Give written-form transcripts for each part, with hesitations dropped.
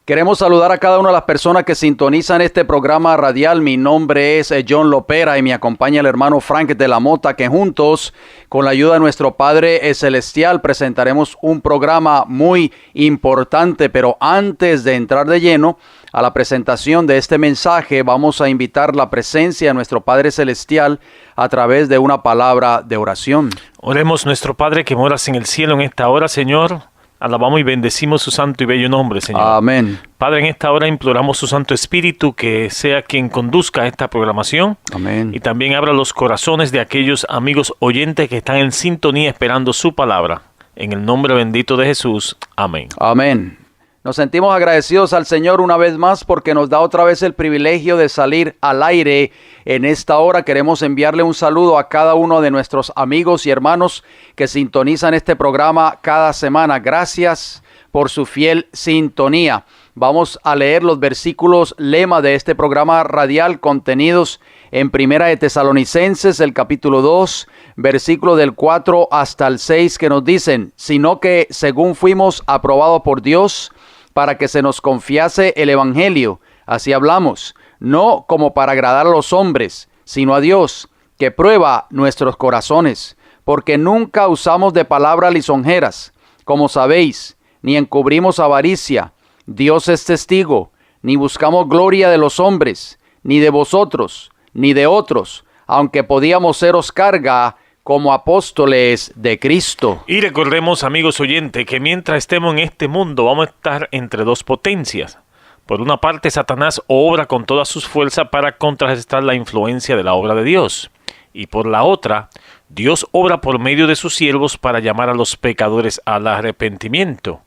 Queremos saludar a cada una de las personas que sintonizan este programa radial. Mi nombre es John Lopera y me acompaña el hermano Frank de la Mota, que juntos, con la ayuda de nuestro Padre Celestial, presentaremos un programa muy importante. Pero antes de entrar de lleno a la presentación de este mensaje, vamos a invitar la presencia de nuestro Padre Celestial a través de una palabra de oración. Oremos. Nuestro Padre que moras en el cielo, en esta hora, Señor, alabamos y bendecimos su santo y bello nombre, Señor. Amén. Padre, en esta hora imploramos su Santo Espíritu que sea quien conduzca esta programación. Amén. Y también abra los corazones de aquellos amigos oyentes que están en sintonía esperando su palabra. En el nombre bendito de Jesús. Amén. Amén. Nos sentimos agradecidos al Señor una vez más porque nos da otra vez el privilegio de salir al aire en esta hora. Queremos enviarle un saludo a cada uno de nuestros amigos y hermanos que sintonizan este programa cada semana. Gracias por su fiel sintonía. Vamos a leer los versículos lema de este programa radial contenidos en Primera de Tesalonicenses, el capítulo 2, versículo del 4 hasta el 6, que nos dicen: sino que según fuimos aprobados por Dios para que se nos confiase el evangelio, así hablamos, no como para agradar a los hombres, sino a Dios, que prueba nuestros corazones, porque nunca usamos de palabras lisonjeras, como sabéis, ni encubrimos avaricia. Dios es testigo, ni buscamos gloria de los hombres, ni de vosotros, ni de otros, aunque podíamos seros carga como apóstoles de Cristo. Y recordemos, amigos oyentes, que mientras estemos en este mundo vamos a estar entre dos potencias. Por una parte, Satanás obra con todas sus fuerzas para contrarrestar la influencia de la obra de Dios. Y por la otra, Dios obra por medio de sus siervos para llamar a los pecadores al arrepentimiento.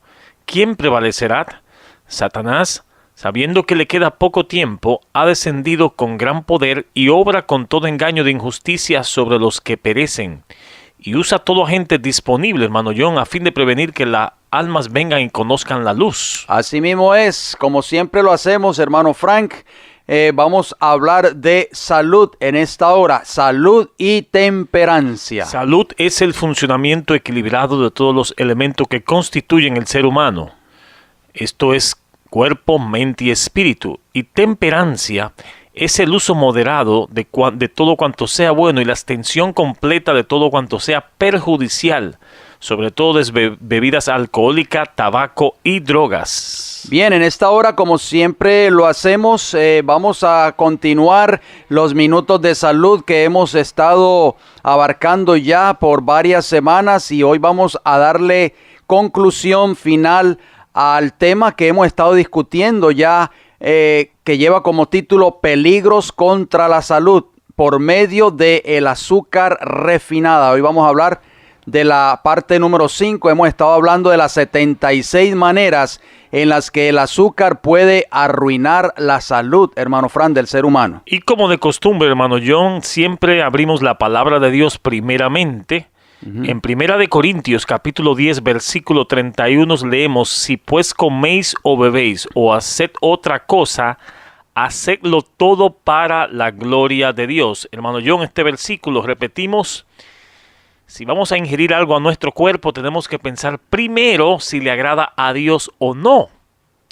¿Quién prevalecerá? Satanás, sabiendo que le queda poco tiempo, ha descendido con gran poder y obra con todo engaño de injusticia sobre los que perecen. Y usa todo agente disponible, hermano John, a fin de prevenir que las almas vengan y conozcan la luz. Así mismo es, como siempre lo hacemos, hermano Frank. Vamos a hablar de salud en esta hora, salud y temperancia. Salud es el funcionamiento equilibrado de todos los elementos que constituyen el ser humano. Esto es cuerpo, mente y espíritu. Y temperancia es el uso moderado de todo cuanto sea bueno y la abstención completa de todo cuanto sea perjudicial, sobre todo de bebidas alcohólicas, tabaco y drogas. Bien, en esta hora, como siempre lo hacemos, vamos a continuar los minutos de salud que hemos estado abarcando ya por varias semanas, y hoy vamos a darle conclusión final al tema que hemos estado discutiendo ya, que lleva como título Peligros contra la salud por medio del azúcar refinada. Hoy vamos a hablar de la parte número 5. Hemos estado hablando de las 76 maneras en las que el azúcar puede arruinar la salud, hermano Fran, del ser humano. Y como de costumbre, hermano John, siempre abrimos la palabra de Dios primeramente. En Primera de Corintios, capítulo 10, versículo 31, leemos: si pues coméis o bebéis o haced otra cosa, hacedlo todo para la gloria de Dios. Hermano John, este versículo, repetimos, si vamos a ingerir algo a nuestro cuerpo, tenemos que pensar primero si le agrada a Dios o no.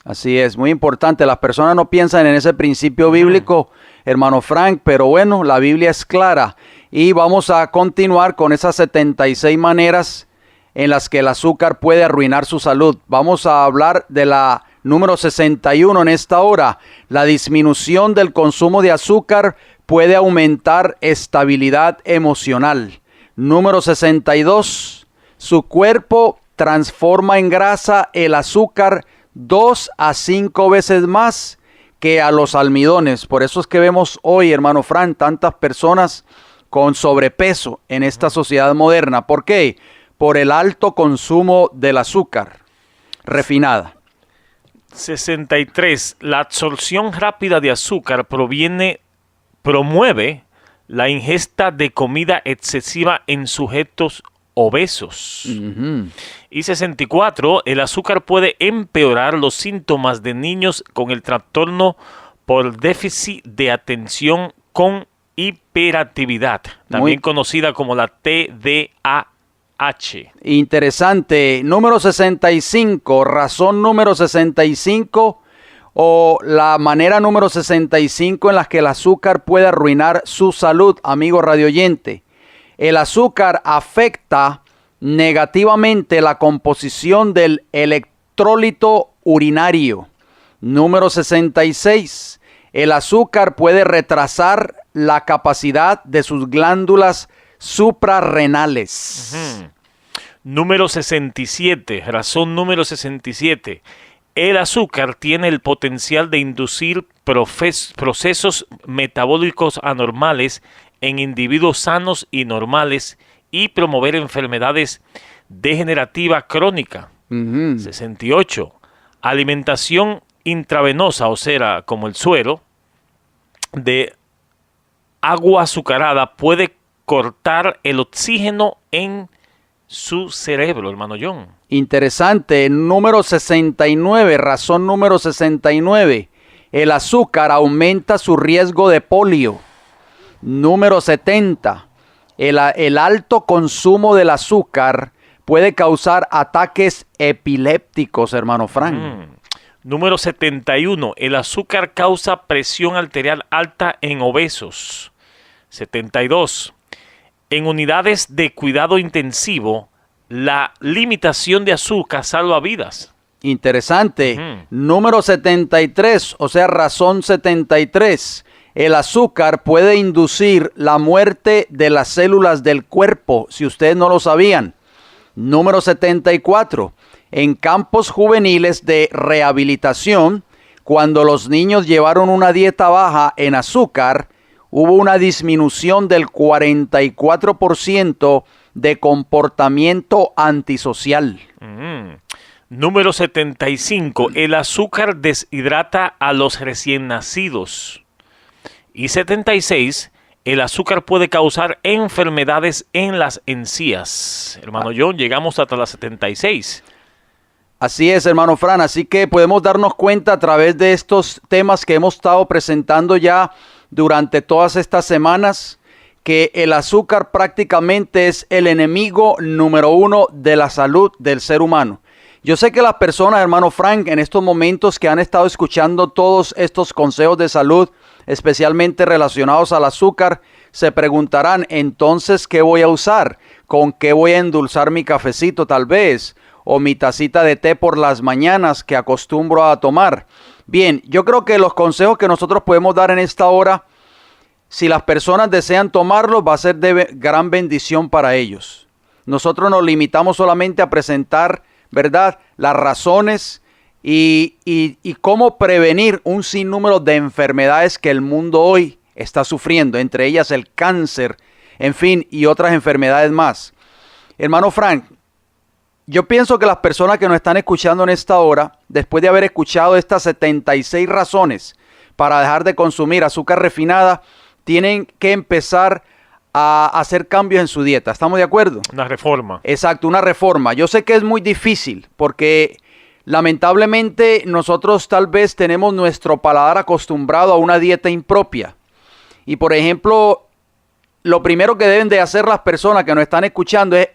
Así es, muy importante. Las personas no piensan en ese principio bíblico, hermano Frank, pero bueno, la Biblia es clara. Y vamos a continuar con esas 76 maneras en las que el azúcar puede arruinar su salud. Vamos a hablar de la número 61 en esta hora. La disminución del consumo de azúcar puede aumentar estabilidad emocional. Número 62. Su cuerpo transforma en grasa el azúcar 2 a 5 veces más que a los almidones. Por eso es que vemos hoy, hermano Fran, tantas personas con sobrepeso en esta sociedad moderna. ¿Por qué? Por el alto consumo del azúcar refinada. 63. La absorción rápida de azúcar promueve la ingesta de comida excesiva en sujetos obesos. Y 64. El azúcar puede empeorar los síntomas de niños con el trastorno por déficit de atención con hiperactividad, también conocida como la TDAH. Interesante. Número 65, razón número 65, O la manera número 65 en la que el azúcar puede arruinar su salud, amigo radioyente. El azúcar afecta negativamente la composición del electrolito urinario. Número 66. El azúcar puede retrasar la capacidad de sus glándulas suprarrenales. Número 67, razón número 67. El azúcar tiene el potencial de inducir procesos metabólicos anormales en individuos sanos y normales y promover enfermedades degenerativas crónicas. 68. Alimentación intravenosa, o sea, como el suero, de agua azucarada puede cortar el oxígeno en su cerebro, hermano John. Interesante. Número 69, razón número 69. El azúcar aumenta su riesgo de polio. Número 70. El alto consumo del azúcar puede causar ataques epilépticos, hermano Frank. Número 71. El azúcar causa presión arterial alta en obesos. 72. En unidades de cuidado intensivo, la limitación de azúcar salva vidas. Interesante. Número 73, o sea, razón 73. El azúcar puede inducir la muerte de las células del cuerpo, si ustedes no lo sabían. Número 74. En campos juveniles de rehabilitación, cuando los niños llevaron una dieta baja en azúcar, hubo una disminución del 44% de comportamiento antisocial. Número 75. El azúcar deshidrata a los recién nacidos. Y 76. El azúcar puede causar enfermedades en las encías. Hermano John, llegamos hasta las 76. Así es, hermano Fran. Así que podemos darnos cuenta a través de estos temas que hemos estado presentando ya durante todas estas semanas, que el azúcar prácticamente es el enemigo número uno de la salud del ser humano. Yo sé que las personas, hermano Frank, en estos momentos que han estado escuchando todos estos consejos de salud, especialmente relacionados al azúcar, se preguntarán, entonces, ¿qué voy a usar? ¿Con qué voy a endulzar mi cafecito tal vez? O mi tacita de té por las mañanas que acostumbro a tomar. Bien, yo creo que los consejos que nosotros podemos dar en esta hora, si las personas desean tomarlos, va a ser de gran bendición para ellos. Nosotros nos limitamos solamente a presentar, ¿verdad?, las razones y cómo prevenir un sinnúmero de enfermedades que el mundo hoy está sufriendo, entre ellas el cáncer, en fin, y otras enfermedades más. Hermano Frank, yo pienso que las personas que nos están escuchando en esta hora, después de haber escuchado estas 76 razones para dejar de consumir azúcar refinada, tienen que empezar a hacer cambios en su dieta. ¿Estamos de acuerdo? Una reforma. Exacto, una reforma. Yo sé que es muy difícil porque lamentablemente nosotros tal vez tenemos nuestro paladar acostumbrado a una dieta impropia. Y por ejemplo, lo primero que deben de hacer las personas que nos están escuchando es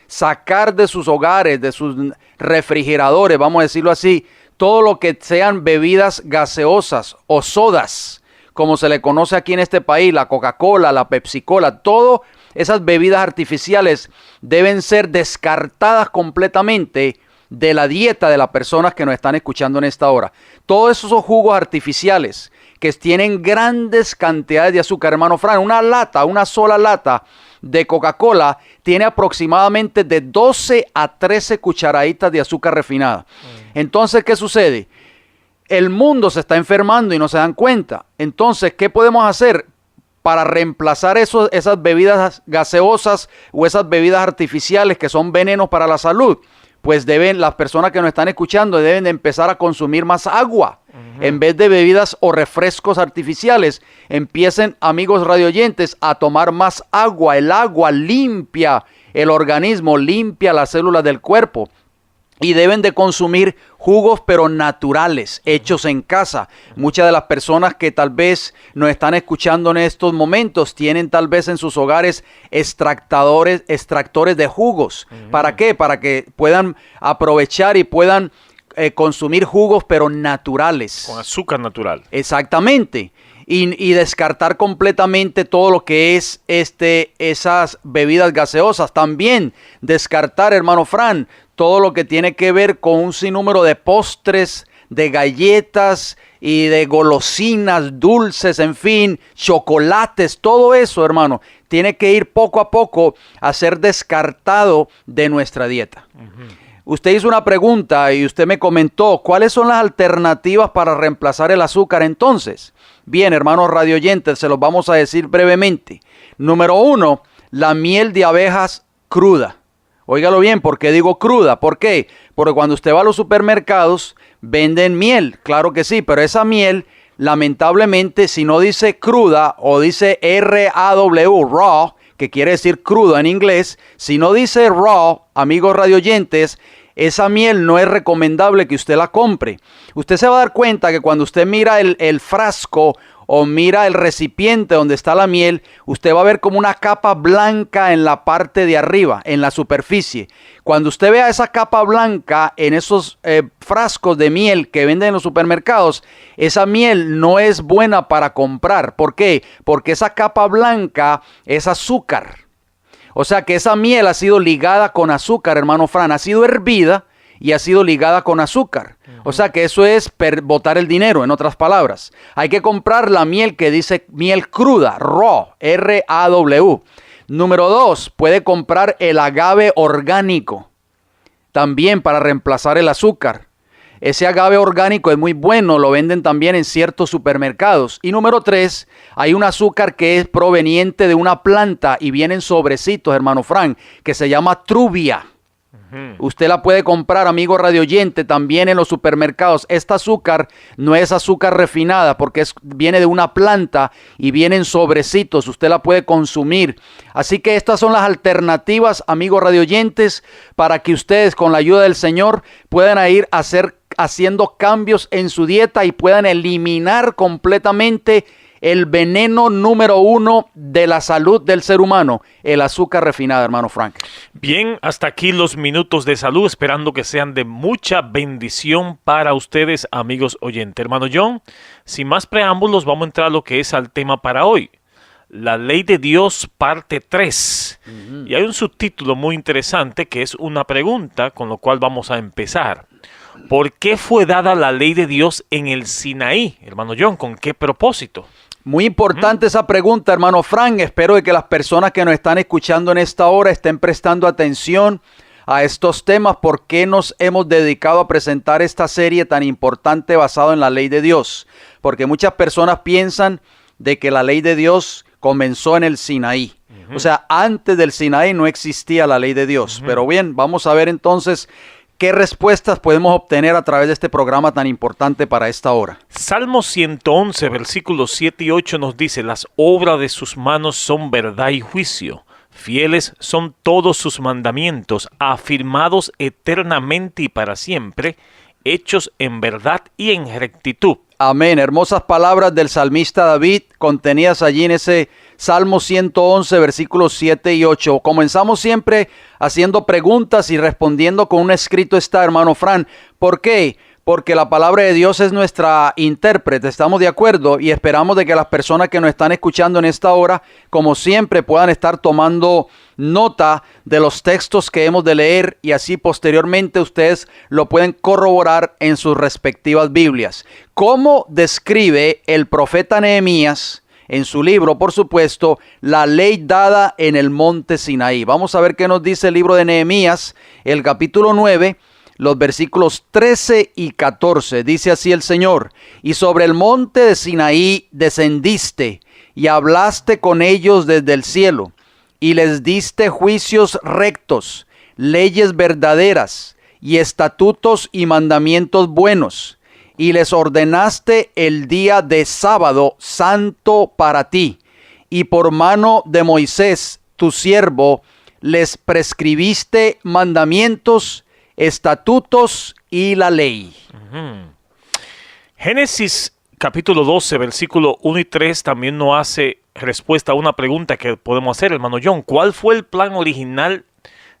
sacar de sus hogares, de sus refrigeradores, vamos a decirlo así, todo lo que sean bebidas gaseosas o sodas, como se le conoce aquí en este país, la Coca-Cola, la Pepsi-Cola, todas esas bebidas artificiales deben ser descartadas completamente de la dieta de las personas que nos están escuchando en esta hora. Todos esos jugos artificiales que tienen grandes cantidades de azúcar, hermano Fran, una sola lata de Coca-Cola tiene aproximadamente de 12 a 13 cucharaditas de azúcar refinada. Entonces, ¿qué sucede? El mundo se está enfermando y no se dan cuenta. Entonces, ¿qué podemos hacer para reemplazar esas bebidas gaseosas o esas bebidas artificiales que son venenos para la salud? Pues las personas que nos están escuchando deben de empezar a consumir más agua. En vez de bebidas o refrescos artificiales, empiecen, amigos radioyentes, a tomar más agua. El agua limpia el organismo, limpia las células del cuerpo. Y deben de consumir jugos pero naturales, hechos en casa. Muchas de las personas que tal vez nos están escuchando en estos momentos tienen tal vez en sus hogares extractores de jugos. ¿Para qué? Para que puedan aprovechar y puedan consumir jugos, pero naturales. Con azúcar natural. Exactamente. Y descartar completamente todo lo que es esas bebidas gaseosas. También descartar, hermano Fran, todo lo que tiene que ver con un sinnúmero de postres, de galletas y de golosinas, dulces, en fin, chocolates, todo eso, hermano, tiene que ir poco a poco a ser descartado de nuestra dieta. Usted hizo una pregunta y usted me comentó, ¿cuáles son las alternativas para reemplazar el azúcar entonces? Bien, hermanos radioyentes, se los vamos a decir brevemente. Número 1, la miel de abejas cruda. Óigalo bien, ¿por qué digo cruda? ¿Por qué? Porque cuando usted va a los supermercados, venden miel, claro que sí, pero esa miel, lamentablemente, si no dice cruda o dice R-A-W, raw, que quiere decir crudo en inglés, si no dice raw, amigos radioyentes, esa miel no es recomendable que usted la compre. Usted se va a dar cuenta que cuando usted mira el frasco o mira el recipiente donde está la miel, usted va a ver como una capa blanca en la parte de arriba, en la superficie. Cuando usted vea esa capa blanca en esos frascos de miel que venden en los supermercados, esa miel no es buena para comprar. ¿Por qué? Porque esa capa blanca es azúcar. O sea que esa miel ha sido ligada con azúcar, hermano Fran, ha sido hervida y ha sido ligada con azúcar. O sea que eso es botar el dinero, en otras palabras. Hay que comprar la miel que dice miel cruda, raw, R-A-W. Número 2, puede comprar el agave orgánico, también para reemplazar el azúcar. Ese agave orgánico es muy bueno, lo venden también en ciertos supermercados. Y número 3, hay un azúcar que es proveniente de una planta y viene en sobrecitos, hermano Frank, que se llama truvia. Usted la puede comprar, amigo radioyente, también en los supermercados. Este azúcar no es azúcar refinada porque viene de una planta y viene en sobrecitos. Usted la puede consumir. Así que estas son las alternativas, amigos radioyentes, para que ustedes con la ayuda del Señor puedan ir haciendo cambios en su dieta y puedan eliminar completamente el veneno número 1 de la salud del ser humano, el azúcar refinada, hermano Frank. Bien, hasta aquí los minutos de salud, esperando que sean de mucha bendición para ustedes, amigos oyentes. Hermano John, sin más preámbulos, vamos a entrar a lo que es al tema para hoy. La ley de Dios, parte 3. Y hay un subtítulo muy interesante que es una pregunta, con lo cual vamos a empezar. ¿Por qué fue dada la ley de Dios en el Sinaí, hermano John? ¿Con qué propósito? Muy importante esa pregunta, hermano Frank. Espero que las personas que nos están escuchando en esta hora estén prestando atención a estos temas. ¿Por qué nos hemos dedicado a presentar esta serie tan importante basada en la ley de Dios? Porque muchas personas piensan de que la ley de Dios comenzó en el Sinaí. O sea, antes del Sinaí no existía la ley de Dios. Pero bien, vamos a ver entonces ¿qué respuestas podemos obtener a través de este programa tan importante para esta hora? Salmo 111, versículos 7 y 8 nos dice: las obras de sus manos son verdad y juicio. Fieles son todos sus mandamientos, afirmados eternamente y para siempre, hechos en verdad y en rectitud. Amén. Hermosas palabras del salmista David contenidas allí en ese Salmo 111, versículos 7 y 8. Comenzamos siempre haciendo preguntas y respondiendo con un escrito está, hermano Fran. ¿Por qué? Porque la palabra de Dios es nuestra intérprete, estamos de acuerdo y esperamos de que las personas que nos están escuchando en esta hora, como siempre, puedan estar tomando nota de los textos que hemos de leer y así posteriormente ustedes lo pueden corroborar en sus respectivas Biblias. ¿Cómo describe el profeta Nehemías en su libro, por supuesto, la ley dada en el monte Sinaí? Vamos a ver qué nos dice el libro de Nehemías, el capítulo 9, los versículos 13 y 14. Dice así el Señor: y sobre el monte de Sinaí descendiste y hablaste con ellos desde el cielo y les diste juicios rectos, leyes verdaderas y estatutos y mandamientos buenos, y les ordenaste el día de sábado santo para ti, y por mano de Moisés tu siervo les prescribiste mandamientos, estatutos y la ley. Génesis capítulo 12, versículo 1 y 3 también nos hace respuesta a una pregunta que podemos hacer, hermano John. ¿Cuál fue el plan original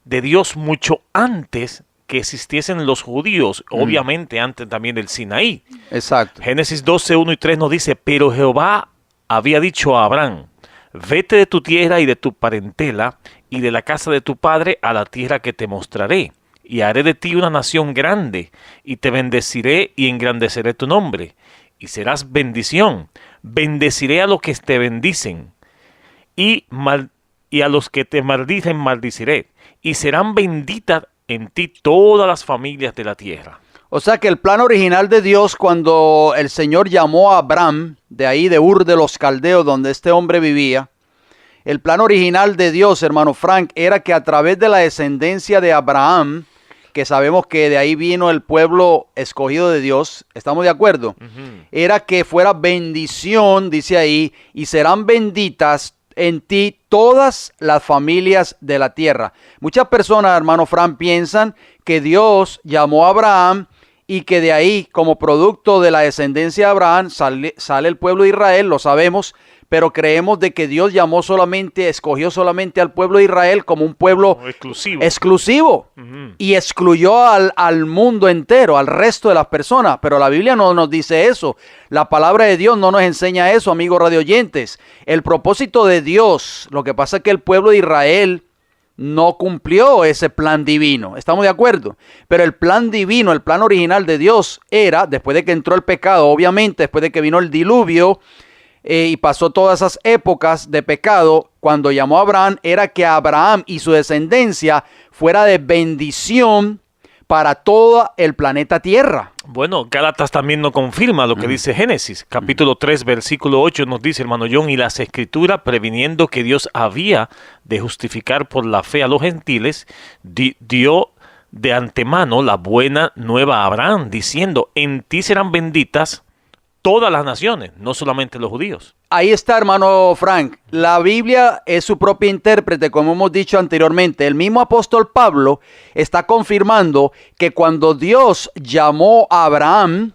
de Dios mucho antes que existiesen los judíos, obviamente antes también del Sinaí. Exacto. Génesis 12, 1 y 3 nos dice, pero Jehová había dicho a Abraham, vete de tu tierra y de tu parentela y de la casa de tu padre a la tierra que te mostraré, y haré de ti una nación grande, y te bendeciré y engrandeceré tu nombre, y serás bendición. Bendeciré a los que te bendicen, y a los que te maldicen maldiciré, y serán benditas en ti todas las familias de la tierra. O sea que el plan original de Dios, cuando el Señor llamó a Abraham, de ahí de Ur de los Caldeos, donde este hombre vivía, el plan original de Dios, hermano Frank, era que a través de la descendencia de Abraham, que sabemos que de ahí vino el pueblo escogido de Dios, ¿estamos de acuerdo? Era que fuera bendición, dice ahí, y serán benditas en ti todas las familias de la tierra. Muchas personas, hermano Frank, piensan que Dios llamó a Abraham y que de ahí, como producto de la descendencia de Abraham, sale el pueblo de Israel, lo sabemos, pero creemos de que Dios escogió solamente al pueblo de Israel como un pueblo exclusivo y excluyó al mundo entero, al resto de las personas. Pero la Biblia no nos dice eso. La palabra de Dios no nos enseña eso, amigos radioyentes. El propósito de Dios, lo que pasa es que el pueblo de Israel no cumplió ese plan divino. ¿Estamos de acuerdo? Pero el plan divino, el plan original de Dios era, después de que entró el pecado, obviamente, después de que vino el diluvio y pasó todas esas épocas de pecado, cuando llamó a Abraham, era que Abraham y su descendencia fuera de bendición para todo el planeta Tierra. Bueno, Gálatas también nos confirma lo que dice Génesis. Capítulo 3, versículo 8 nos dice, hermano John, y las Escrituras, previniendo que Dios había de justificar por la fe a los gentiles, dio de antemano la buena nueva a Abraham, diciendo, en ti serán benditas todas las naciones, no solamente los judíos. Ahí está, hermano Frank. La Biblia es su propia intérprete, como hemos dicho anteriormente. El mismo apóstol Pablo está confirmando que cuando Dios llamó a Abraham,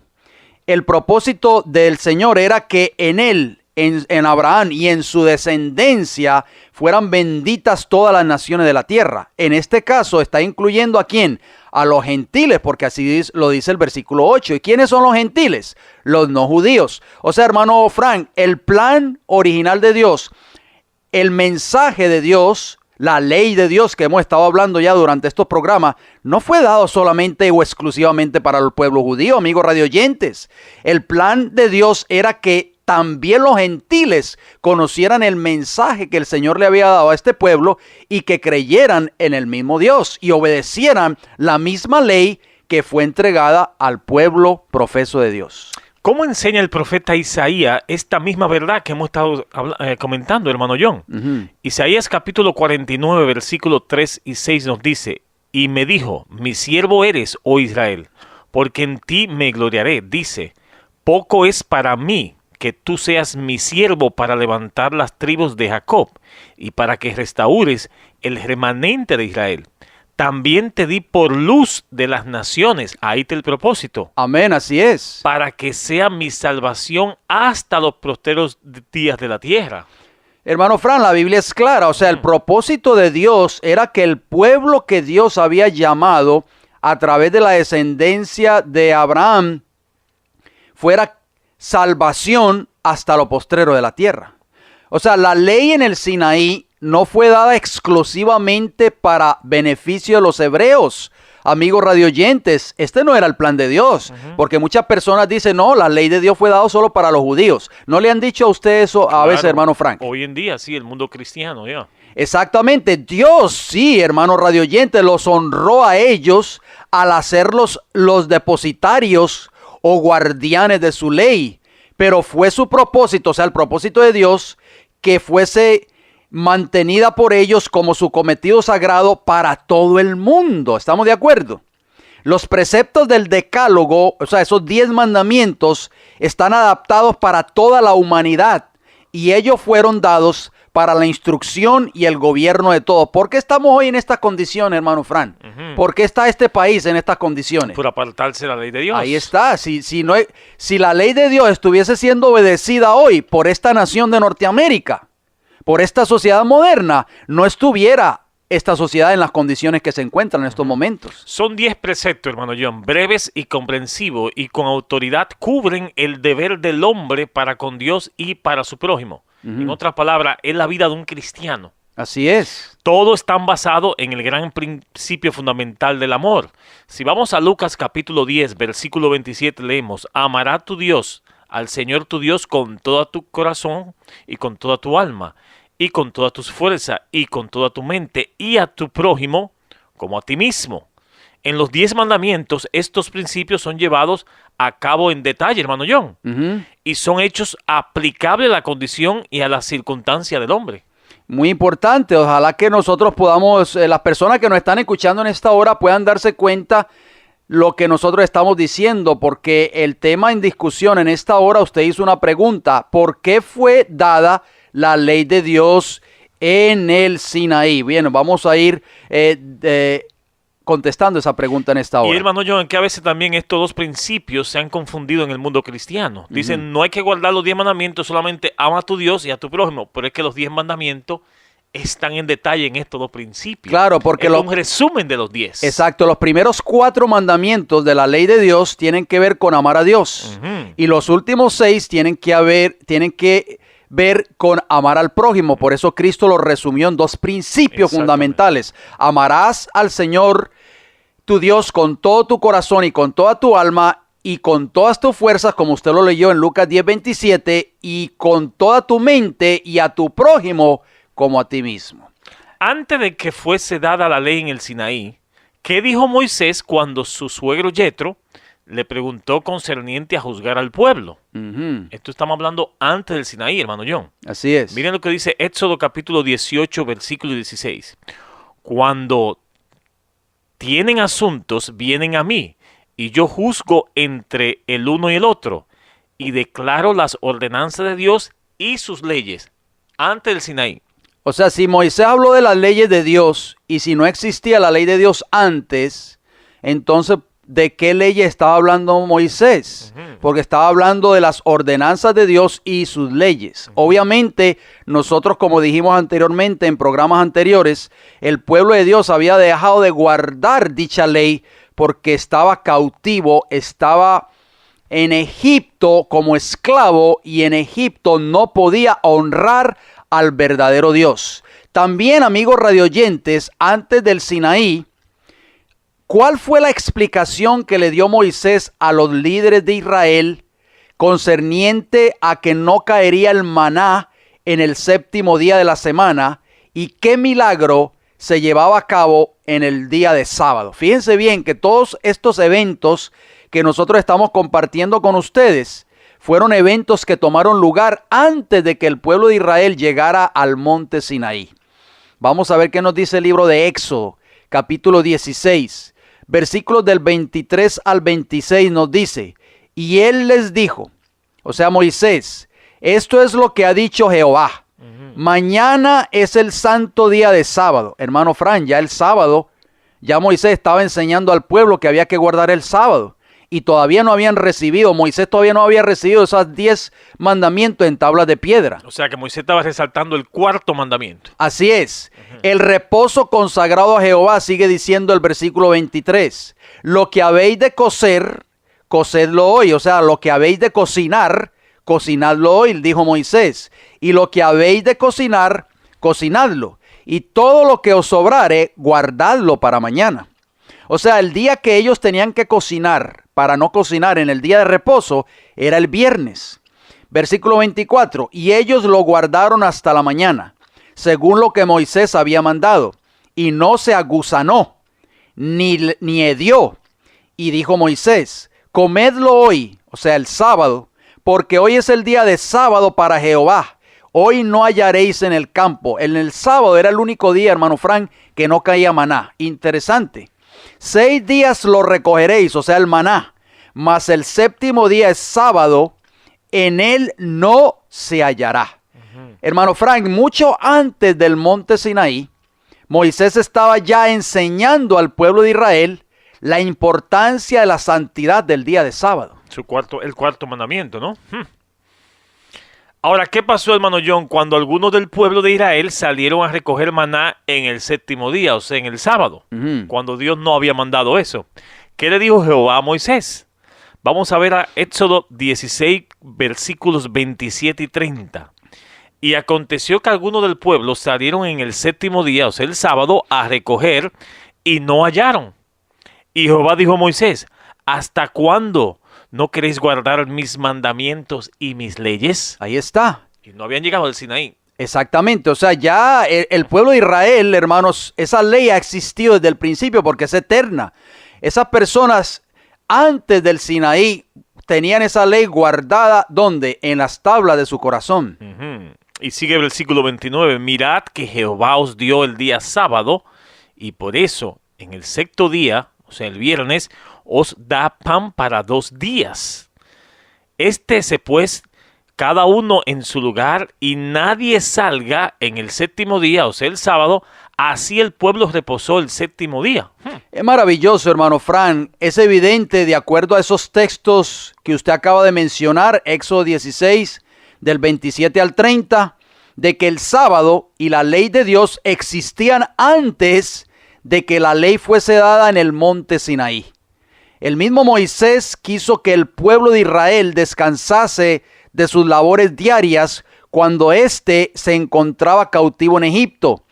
el propósito del Señor era que en él, en Abraham y en su descendencia fueran benditas todas las naciones de la tierra. En este caso está incluyendo ¿a quién? A los gentiles, porque así lo dice el versículo 8. ¿Y quiénes son los gentiles? Los no judíos. O sea, hermano Frank, el plan original de Dios, el mensaje de Dios, la ley de Dios que hemos estado hablando ya durante estos programas, no fue dado solamente o exclusivamente para el pueblo judío, amigos radioyentes. El plan de Dios era que también los gentiles conocieran el mensaje que el Señor le había dado a este pueblo y que creyeran en el mismo Dios y obedecieran la misma ley que fue entregada al pueblo profeso de Dios. ¿Cómo enseña el profeta Isaías esta misma verdad que hemos estado comentando, hermano John? Isaías capítulo 49, versículos 3 y 6 nos dice, y me dijo, mi siervo eres, oh Israel, porque en ti me gloriaré. Dice, poco es para mí que tú seas mi siervo para levantar las tribus de Jacob y para que restaures el remanente de Israel. También te di por luz de las naciones. Ahí está el propósito. Amén, así es. Para que sea mi salvación hasta los posteros días de la tierra. Hermano Fran, la Biblia es clara. O sea, el propósito de Dios era que el pueblo que Dios había llamado a través de la descendencia de Abraham fuera salvación hasta lo postrero de la tierra. O sea, la ley en el Sinaí no fue dada exclusivamente para beneficio de los hebreos. Amigos radioyentes, este no era el plan de Dios, porque muchas personas dicen, no, la ley de Dios fue dada solo para los judíos. ¿No le han dicho a usted eso a veces, hermano Frank? Hoy en día, sí, el mundo cristiano, ya. Exactamente, Dios, sí, hermano radioyente, los honró a ellos al hacerlos los depositarios o guardianes de su ley, pero fue su propósito, o sea, el propósito de Dios, que fuese mantenida por ellos como su cometido sagrado para todo el mundo. ¿Estamos de acuerdo? Los preceptos del Decálogo, o sea, esos 10 mandamientos, están adaptados para toda la humanidad y ellos fueron dados para la instrucción y el gobierno de todos. ¿Por qué estamos hoy en esta condición, hermano Fran? ¿Por qué está este país en estas condiciones? Por apartarse de la ley de Dios. Ahí está. Si la ley de Dios estuviese siendo obedecida hoy por esta nación de Norteamérica, por esta sociedad moderna, no estuviera esta sociedad en las condiciones que se encuentran en estos momentos. Son 10 preceptos, hermano John, breves y comprensivos, y con autoridad cubren el deber del hombre para con Dios y para su prójimo. En otras palabras, es la vida de un cristiano. Así es. Todo está basado en el gran principio fundamental del amor. Si vamos a Lucas capítulo 10, versículo 27, leemos: amará tu Dios, al Señor tu Dios, con todo tu corazón y con toda tu alma, y con todas tus fuerzas, y con toda tu mente, y a tu prójimo como a ti mismo. En los 10 mandamientos, estos principios son llevados a cabo en detalle, hermano John, y son hechos aplicables a la condición y a la circunstancia del hombre. Muy importante, ojalá que nosotros podamos, las personas que nos están escuchando en esta hora puedan darse cuenta lo que nosotros estamos diciendo, porque el tema en discusión en esta hora, usted hizo una pregunta: ¿por qué fue dada la ley de Dios en el Sinaí? Bien, vamos a ir contestando esa pregunta en esta hora. Y hermano John, que a veces también estos dos principios se han confundido en el mundo cristiano. Dicen, no hay que guardar los 10 mandamientos, solamente ama a tu Dios y a tu prójimo, pero es que los 10 mandamientos están en detalle en estos dos principios. Claro, porque es un resumen de los 10. Exacto, los primeros 4 mandamientos de la ley de Dios tienen que ver con amar a Dios. Y los últimos 6 tienen que ver con amar al prójimo. Por eso Cristo lo resumió en 2 principios fundamentales. Amarás al Señor tu Dios con todo tu corazón y con toda tu alma y con todas tus fuerzas, como usted lo leyó en Lucas 10:27, y con toda tu mente, y a tu prójimo como a ti mismo. Antes de que fuese dada la ley en el Sinaí, ¿qué dijo Moisés cuando su suegro Yetro le preguntó concerniente a juzgar al pueblo? Esto estamos hablando antes del Sinaí, hermano John. Así es. Miren lo que dice Éxodo capítulo 18, versículo 16. Cuando tienen asuntos, vienen a mí, y yo juzgo entre el uno y el otro, y declaro las ordenanzas de Dios y sus leyes antes del Sinaí. O sea, si Moisés habló de las leyes de Dios, y si no existía la ley de Dios antes, entonces, ¿de qué leyes estaba hablando Moisés? Porque estaba hablando de las ordenanzas de Dios y sus leyes. Obviamente, nosotros, como dijimos anteriormente en programas anteriores, el pueblo de Dios había dejado de guardar dicha ley porque estaba cautivo, estaba en Egipto como esclavo, y en Egipto no podía honrar al verdadero Dios. También, amigos radioyentes, antes del Sinaí, ¿cuál fue la explicación que le dio Moisés a los líderes de Israel concerniente a que no caería el maná en el 7º día de la semana? ¿Y qué milagro se llevaba a cabo en el día de sábado? Fíjense bien que todos estos eventos que nosotros estamos compartiendo con ustedes fueron eventos que tomaron lugar antes de que el pueblo de Israel llegara al monte Sinaí. Vamos a ver qué nos dice el libro de Éxodo, capítulo 16. Versículos del 23 al 26 nos dice: y él les dijo, o sea Moisés, esto es lo que ha dicho Jehová. Mañana es el santo día de sábado. Hermano Fran, ya el sábado, ya Moisés estaba enseñando al pueblo que había que guardar el sábado. Y todavía no habían recibido, Moisés todavía no había recibido esos 10 mandamientos en tablas de piedra. O sea que Moisés estaba resaltando el 4º mandamiento. Así es. El reposo consagrado a Jehová, sigue diciendo el versículo 23. Lo que habéis de cocer, cocedlo hoy. O sea, lo que habéis de cocinar, cocinadlo hoy, dijo Moisés. Y lo que habéis de cocinar, cocinadlo. Y todo lo que os sobrare, guardadlo para mañana. O sea, el día que ellos tenían que cocinar para no cocinar en el día de reposo era el viernes. Versículo 24. Y ellos lo guardaron hasta la mañana, según lo que Moisés había mandado. Y no se aguzanó, ni hedió. Y dijo Moisés: comedlo hoy, o sea, el sábado, porque hoy es el día de sábado para Jehová. Hoy no hallaréis en el campo. En el sábado era el único día, hermano Frank, que no caía maná. Interesante. 6 días lo recogeréis, o sea, el maná, mas el 7º día es sábado, en él no se hallará. Hermano Frank, mucho antes del monte Sinaí, Moisés estaba ya enseñando al pueblo de Israel la importancia de la santidad del día de sábado. El cuarto mandamiento, ¿no? Ahora, ¿qué pasó, hermano John, cuando algunos del pueblo de Israel salieron a recoger maná en el séptimo día, o sea, en el sábado, cuando Dios no había mandado eso? ¿Qué le dijo Jehová a Moisés? Vamos a ver a Éxodo 16, versículos 27 y 30. Y aconteció que algunos del pueblo salieron en el séptimo día, o sea, el sábado, a recoger y no hallaron. Y Jehová dijo a Moisés, ¿hasta cuándo no queréis guardar mis mandamientos y mis leyes? Ahí está. Y no habían llegado al Sinaí. Exactamente, o sea, ya el pueblo de Israel, hermanos, esa ley ha existido desde el principio porque es eterna. Esas personas antes del Sinaí tenían esa ley guardada, ¿dónde? En las tablas de su corazón. Y sigue el versículo 29, mirad que Jehová os dio el día sábado, y por eso en el sexto día, o sea, el viernes, os da pan para 2 días. Estése pues cada uno en su lugar, y nadie salga en el séptimo día, o sea, el sábado. Así el pueblo reposó el séptimo día. Es maravilloso, hermano Fran. Es evidente, de acuerdo a esos textos que usted acaba de mencionar, Éxodo 16, del 27 al 30, de que el sábado y la ley de Dios existían antes de que la ley fuese dada en el monte Sinaí. El mismo Moisés quiso que el pueblo de Israel descansase de sus labores diarias cuando éste se encontraba cautivo en Egipto.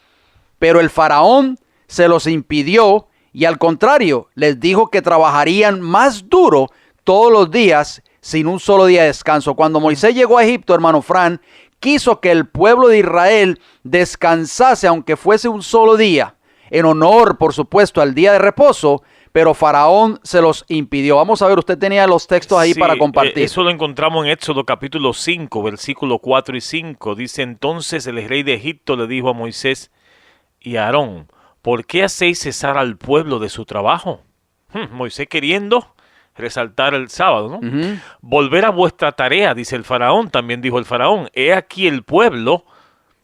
Pero el faraón se los impidió y al contrario, les dijo que trabajarían más duro todos los días sin un solo día de descanso. Cuando Moisés llegó a Egipto, hermano Fran, quiso que el pueblo de Israel descansase aunque fuese un solo día, en honor, por supuesto, al día de reposo, pero Faraón se los impidió. Vamos a ver, usted tenía los textos ahí para compartir. Eso lo encontramos en Éxodo capítulo 5, versículos 4 y 5. Dice, entonces el rey de Egipto le dijo a Moisés y a Aarón, ¿por qué hacéis cesar al pueblo de su trabajo? Moisés queriendo resaltar el sábado, ¿no? Volver a vuestra tarea, dice el faraón, también dijo el faraón, he aquí el pueblo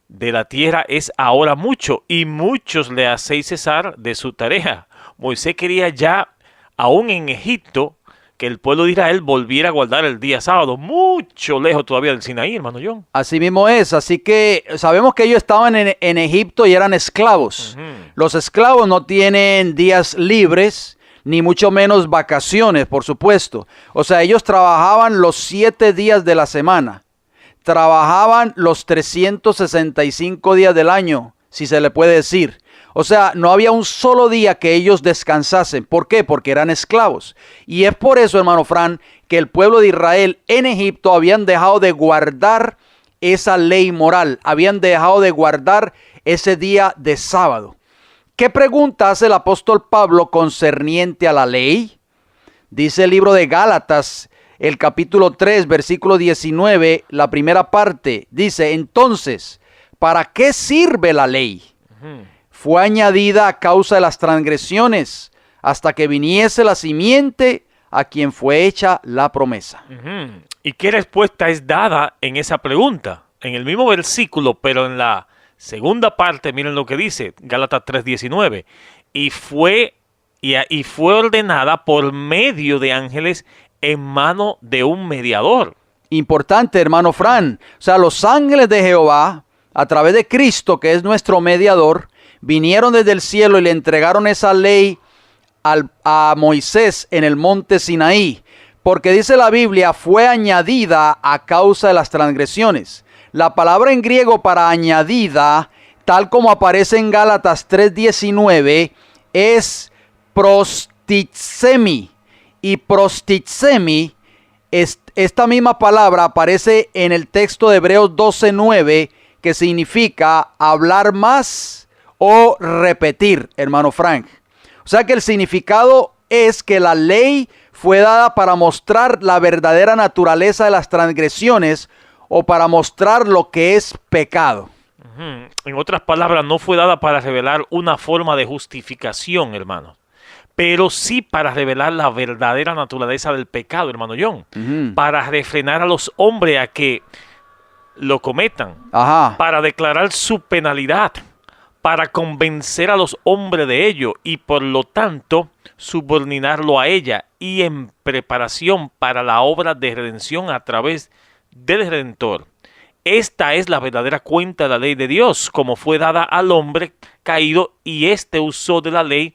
de la tierra es ahora mucho, y muchos le hacéis cesar de su tarea. Moisés quería ya, aún en Egipto, que el pueblo de Israel volviera a guardar el día sábado, mucho lejos todavía del Sinaí, hermano John. Así mismo es, así que sabemos que ellos estaban en Egipto y eran esclavos. Los esclavos no tienen días libres, ni mucho menos vacaciones, por supuesto. O sea, ellos trabajaban los 7 días de la semana. Trabajaban los 365 días del año, si se le puede decir. O sea, no había un solo día que ellos descansasen. ¿Por qué? Porque eran esclavos. Y es por eso, hermano Fran, que el pueblo de Israel en Egipto habían dejado de guardar esa ley moral. Habían dejado de guardar ese día de sábado. ¿Qué pregunta hace el apóstol Pablo concerniente a la ley? Dice el libro de Gálatas, el capítulo 3, versículo 19, la primera parte. Dice, entonces, ¿para qué sirve la ley? Fue añadida a causa de las transgresiones, hasta que viniese la simiente a quien fue hecha la promesa. ¿Y qué respuesta es dada en esa pregunta? En el mismo versículo, pero en la segunda parte, miren lo que dice, Gálatas 3:19. Y fue ordenada por medio de ángeles en mano de un mediador. Importante, hermano Fran. O sea, los ángeles de Jehová, a través de Cristo, que es nuestro mediador, vinieron desde el cielo y le entregaron esa ley a Moisés en el monte Sinaí. Porque dice la Biblia, fue añadida a causa de las transgresiones. La palabra en griego para añadida, tal como aparece en Gálatas 3:19, es prostitsemi. Y prostitsemi, esta misma palabra aparece en el texto de Hebreos 12:9, que significa hablar más o repetir, hermano Frank. O sea que el significado es que la ley fue dada para mostrar la verdadera naturaleza de las transgresiones o para mostrar lo que es pecado. En otras palabras, no fue dada para revelar una forma de justificación, hermano, pero sí para revelar la verdadera naturaleza del pecado, hermano John, para refrenar a los hombres a que lo cometan, para declarar su penalidad, para convencer a los hombres de ello y por lo tanto subordinarlo a ella y en preparación para la obra de redención a través del Redentor. esta es la verdadera cuenta de la ley de Dios, como fue dada al hombre caído, y este uso de la ley,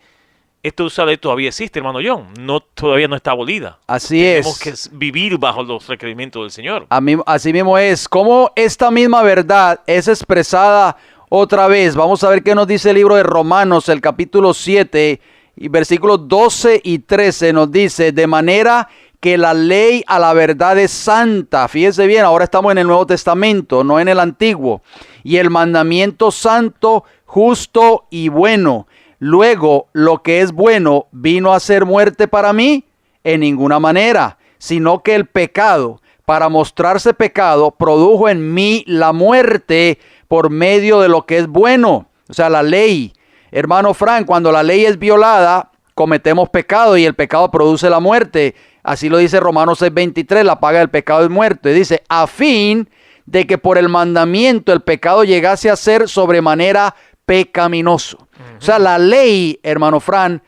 todavía existe, hermano John. Todavía no está abolida. Así Tenemos es. que vivir bajo los requerimientos del Señor. Así mismo es. Como esta misma verdad es expresada otra vez. Vamos a ver qué nos dice el libro de Romanos, el capítulo 7, y versículos 12 y 13 nos dice: de manera que la ley a la verdad es santa. Fíjese bien, ahora estamos en el Nuevo Testamento, no en el Antiguo. Y el mandamiento santo, justo y bueno. Luego, lo que es bueno vino a ser muerte para mí en ninguna manera, sino que el pecado, para mostrarse pecado, produjo en mí la muerte por medio de lo que es bueno. O sea, la ley. Hermano Frank, cuando la ley es violada, cometemos pecado y el pecado produce la muerte. Así lo dice Romanos 6:23, la paga del pecado es muerte. Y dice, a fin de que por el mandamiento el pecado llegase a ser sobremanera pecaminoso. O sea, la ley, hermano Fran,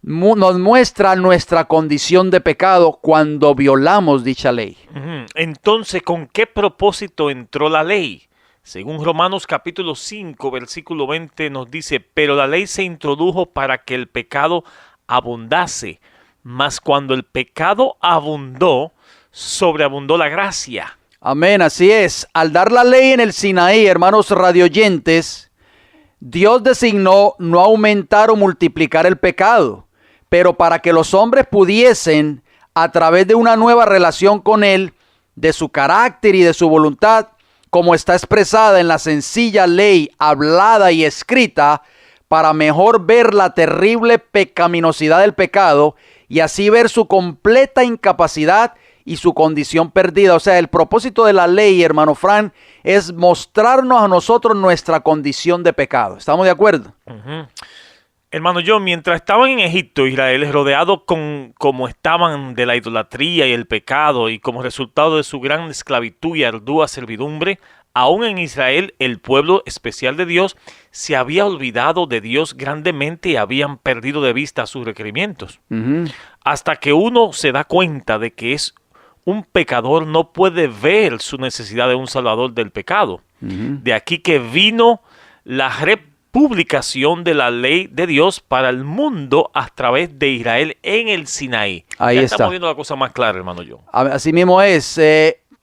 nos muestra nuestra condición de pecado cuando violamos dicha ley. Entonces, ¿con qué propósito entró la ley? Según Romanos capítulo 5, versículo 20 nos dice, pero la ley se introdujo para que el pecado abundase, mas cuando el pecado abundó, sobreabundó la gracia. Amén, así es. Al dar la ley en el Sinaí, hermanos radioyentes, Dios designó no aumentar o multiplicar el pecado, pero para que los hombres pudiesen, a través de una nueva relación con Él, de su carácter y de su voluntad, como está expresada en la sencilla ley hablada y escrita, para mejor ver la terrible pecaminosidad del pecado y así ver su completa incapacidad y su condición perdida. O sea, el propósito de la ley, hermano Fran, es mostrarnos a nosotros nuestra condición de pecado. ¿Estamos de acuerdo? Hermano John, mientras estaban en Egipto, Israel, rodeados como estaban de la idolatría y el pecado, y como resultado de su gran esclavitud y ardua servidumbre, aún en Israel, el pueblo especial de Dios se había olvidado de Dios grandemente y habían perdido de vista sus requerimientos. Hasta que uno se da cuenta de que un pecador no puede ver su necesidad de un salvador del pecado. De aquí que vino la republicación de la ley de Dios para el mundo a través de Israel en el Sinaí. Ahí está. Estamos viendo la cosa más clara, hermano John. Así mismo es.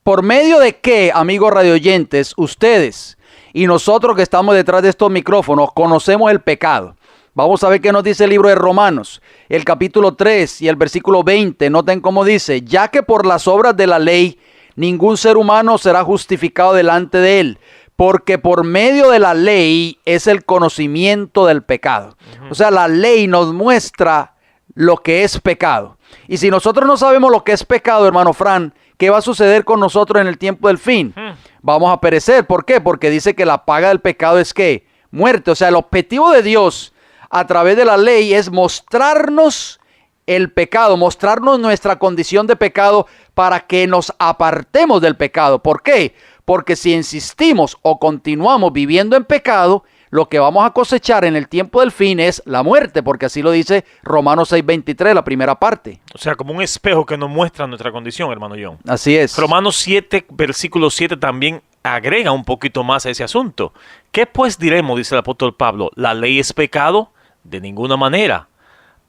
¿Por medio de qué, amigos radioyentes, ustedes y nosotros que estamos detrás de estos micrófonos conocemos el pecado? Vamos a ver qué nos dice el libro de Romanos, el capítulo 3 y el versículo 20. Noten cómo dice, ya que por las obras de la ley ningún ser humano será justificado delante de él, porque por medio de la ley es el conocimiento del pecado. O sea, la ley nos muestra lo que es pecado. Y si nosotros no sabemos lo que es pecado, hermano Fran, ¿qué va a suceder con nosotros en el tiempo del fin? Vamos a perecer. ¿Por qué? Porque dice que la paga del pecado es ¿qué? Muerte. O sea, el objetivo de Dios a través de la ley es mostrarnos el pecado, mostrarnos nuestra condición de pecado para que nos apartemos del pecado. ¿Por qué? Porque si insistimos o continuamos viviendo en pecado, lo que vamos a cosechar en el tiempo del fin es la muerte, porque así lo dice Romanos 6:23, la primera parte. O sea, como un espejo que nos muestra nuestra condición, hermano John. Así es. Romanos 7, versículo 7 también agrega un poquito más a ese asunto. ¿Qué pues diremos, dice el apóstol Pablo? ¿La ley es pecado? De ninguna manera.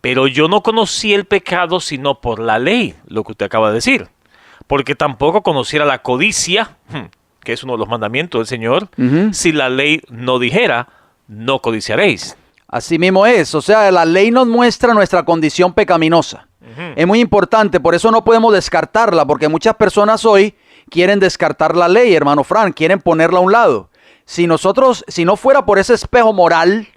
Pero yo no conocí el pecado sino por la ley, lo que usted acaba de decir. Porque tampoco conociera la codicia, que es uno de los mandamientos del Señor, si la ley no dijera, no codiciaréis. Así mismo es. O sea, la ley nos muestra nuestra condición pecaminosa. Es muy importante, por eso no podemos descartarla, porque muchas personas hoy quieren descartar la ley, hermano Fran, quieren ponerla a un lado. Si no fuera por ese espejo moral,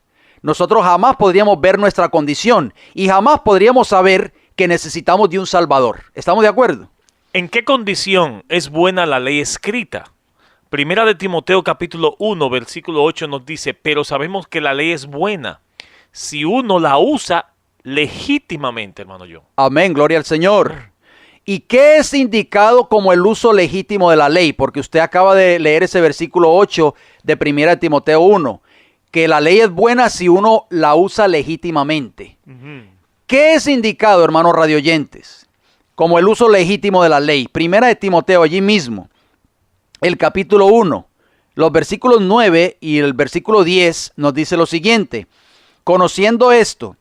nosotros jamás podríamos ver nuestra condición y jamás podríamos saber que necesitamos de un Salvador. ¿Estamos de acuerdo? ¿En qué condición es buena la ley escrita? Primera de Timoteo capítulo 1, versículo 8 nos dice, pero sabemos que la ley es buena si uno la usa legítimamente, hermano John. Amén, gloria al Señor. ¿Y qué es indicado como el uso legítimo de la ley? Porque usted acaba de leer ese versículo 8 de Primera de Timoteo 1. Que la ley es buena si uno la usa legítimamente. ¿Qué es indicado, hermanos radioyentes, como el uso legítimo de la ley? Primera de Timoteo, allí mismo, el capítulo 1, los versículos 9 y el versículo 10 nos dice lo siguiente: conociendo esto,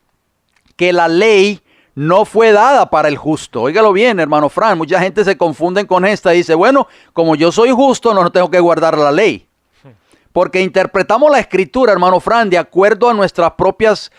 que la ley no fue dada para el justo. Óigalo bien, hermano Fran, mucha gente se confunde con esta y dice, bueno, como yo soy justo, no tengo que guardar la ley. Porque interpretamos la escritura, hermano Fran, de acuerdo a nuestras propias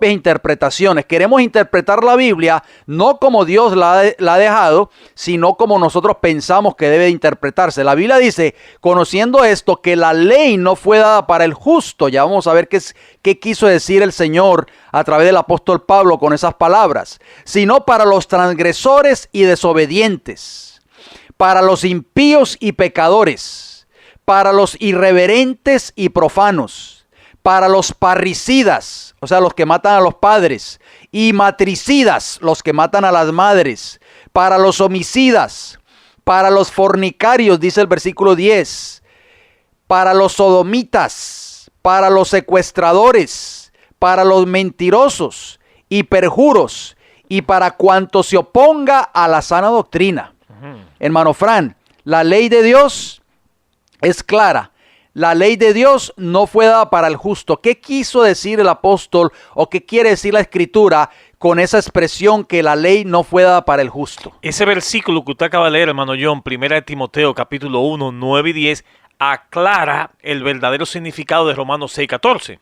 interpretaciones. Queremos interpretar la Biblia no como Dios la ha dejado, sino como nosotros pensamos que debe interpretarse. La Biblia dice, conociendo esto, que la ley no fue dada para el justo. Ya vamos a ver qué quiso decir el Señor a través del apóstol Pablo con esas palabras. Sino para los transgresores y desobedientes, para los impíos y pecadores, para los irreverentes y profanos, para los parricidas, o sea, los que matan a los padres, y matricidas, los que matan a las madres, para los homicidas, para los fornicarios, dice el versículo 10, para los sodomitas, para los secuestradores, para los mentirosos y perjuros, y para cuanto se oponga a la sana doctrina. Hermano Fran, la ley de Dios es clara. La ley de Dios no fue dada para el justo. ¿Qué quiso decir el apóstol o qué quiere decir la escritura con esa expresión que la ley no fue dada para el justo? Ese versículo que usted acaba de leer, hermano John, 1 Timoteo capítulo 1, 9 y 10, aclara el verdadero significado de Romanos 6, 14.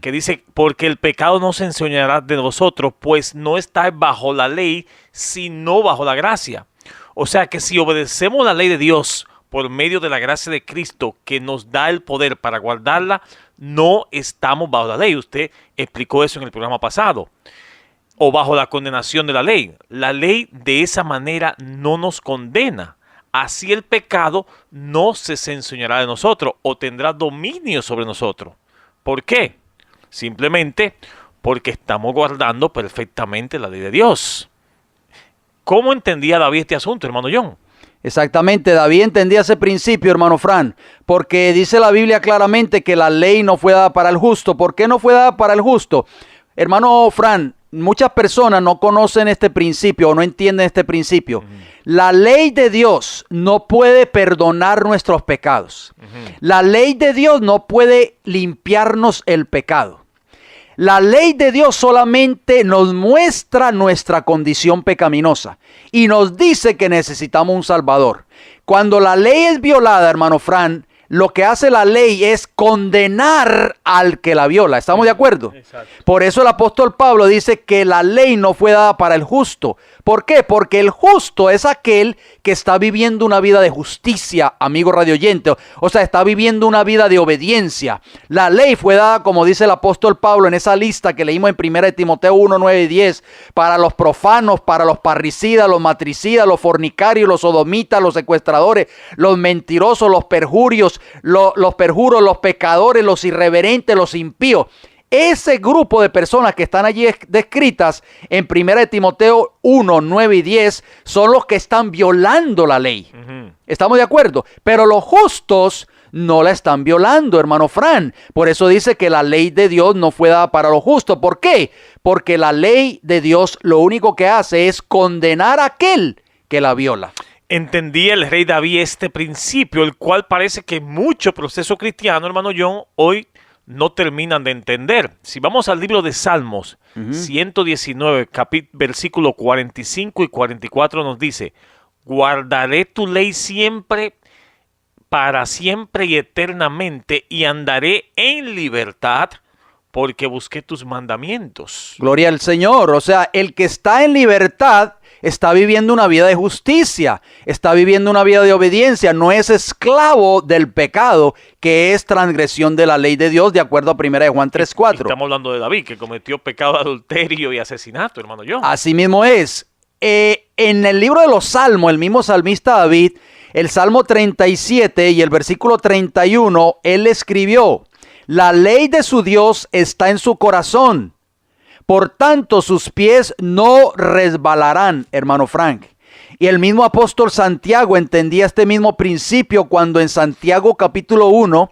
Que dice, porque el pecado no se enseñará de vosotros, pues no estáis bajo la ley, sino bajo la gracia. O sea que si obedecemos la ley de Dios por medio de la gracia de Cristo que nos da el poder para guardarla, no estamos bajo la ley. Usted explicó eso en el programa pasado. O bajo la condenación de la ley. La ley de esa manera no nos condena. Así el pecado no se enseñará de nosotros o tendrá dominio sobre nosotros. ¿Por qué? Simplemente porque estamos guardando perfectamente la ley de Dios. ¿Cómo entendía David este asunto, hermano John? Exactamente, David entendía ese principio, hermano Fran, porque dice la Biblia claramente que la ley no fue dada para el justo. ¿Por qué no fue dada para el justo? Hermano Fran, muchas personas no conocen este principio o no entienden este principio. La ley de Dios no puede perdonar nuestros pecados. La ley de Dios no puede limpiarnos el pecado. La ley de Dios solamente nos muestra nuestra condición pecaminosa y nos dice que necesitamos un Salvador. Cuando la ley es violada, hermano Fran, lo que hace la ley es condenar al que la viola. ¿Estamos de acuerdo? Exacto. Por eso el apóstol Pablo dice que la ley no fue dada para el justo. ¿Por qué? Porque el justo es aquel que está viviendo una vida de justicia, amigo radioyente. O sea, está viviendo una vida de obediencia. La ley fue dada, como dice el apóstol Pablo en esa lista que leímos en 1 Timoteo 1, 9 y 10, para los profanos, para los parricidas, los matricidas, los fornicarios, los sodomitas, los secuestradores, los mentirosos, los perjurios, los perjuros, los pecadores, los irreverentes, los impíos. Ese grupo de personas que están allí descritas en 1 Timoteo 1, 9 y 10 son los que están violando la ley. ¿Estamos de acuerdo? Pero los justos no la están violando, hermano Fran. Por eso dice que la ley de Dios no fue dada para los justos. ¿Por qué? Porque la ley de Dios lo único que hace es condenar a aquel que la viola. Entendía el rey David este principio, el cual parece que mucho proceso cristiano, hermano John, hoy no terminan de entender. Si vamos al libro de Salmos, 119, versículo 45 y 44 nos dice, guardaré tu ley siempre, para siempre y eternamente, y andaré en libertad, porque busqué tus mandamientos. Gloria al Señor. O sea, el que está en libertad está viviendo una vida de justicia, está viviendo una vida de obediencia, no es esclavo del pecado, que es transgresión de la ley de Dios, de acuerdo a 1 Juan 3:4. Estamos hablando de David, que cometió pecado de adulterio y asesinato, hermano John. Así mismo es. En el libro de los Salmos, el mismo salmista David, el Salmo 37 y el versículo 31, él escribió, la ley de su Dios está en su corazón. Por tanto, sus pies no resbalarán, hermano Frank. Y el mismo apóstol Santiago entendía este mismo principio cuando en Santiago capítulo 1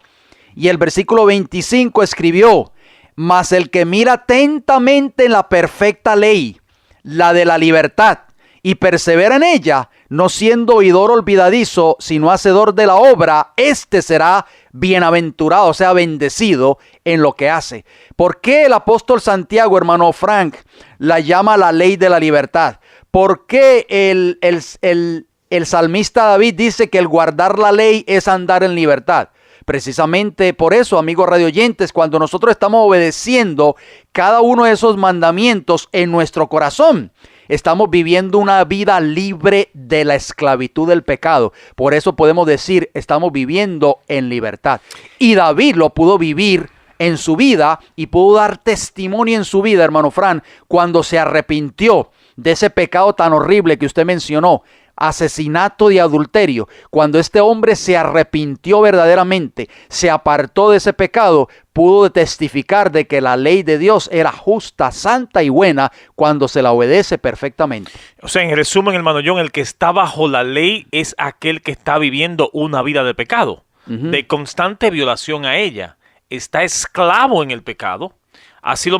y el versículo 25 escribió, mas el que mira atentamente en la perfecta ley, la de la libertad, y persevera en ella, no siendo oidor olvidadizo, sino hacedor de la obra, este será bienaventurado, o sea, bendecido en lo que hace. ¿Por qué el apóstol Santiago, hermano Frank, la llama la ley de la libertad? ¿Por qué el salmista David dice que el guardar la ley es andar en libertad? Precisamente por eso, amigos radioyentes, cuando nosotros estamos obedeciendo cada uno de esos mandamientos en nuestro corazón, estamos viviendo una vida libre de la esclavitud del pecado. Por eso podemos decir, estamos viviendo en libertad. Y David lo pudo vivir en su vida y pudo dar testimonio en su vida, hermano Fran, cuando se arrepintió de ese pecado tan horrible que usted mencionó, asesinato y adulterio. Cuando este hombre se arrepintió verdaderamente, se apartó de ese pecado, pudo testificar de que la ley de Dios era justa, santa y buena cuando se la obedece perfectamente. O sea, en resumen, hermano John, el que está bajo la ley es aquel que está viviendo una vida de pecado, de constante violación a ella. Está esclavo en el pecado. Así lo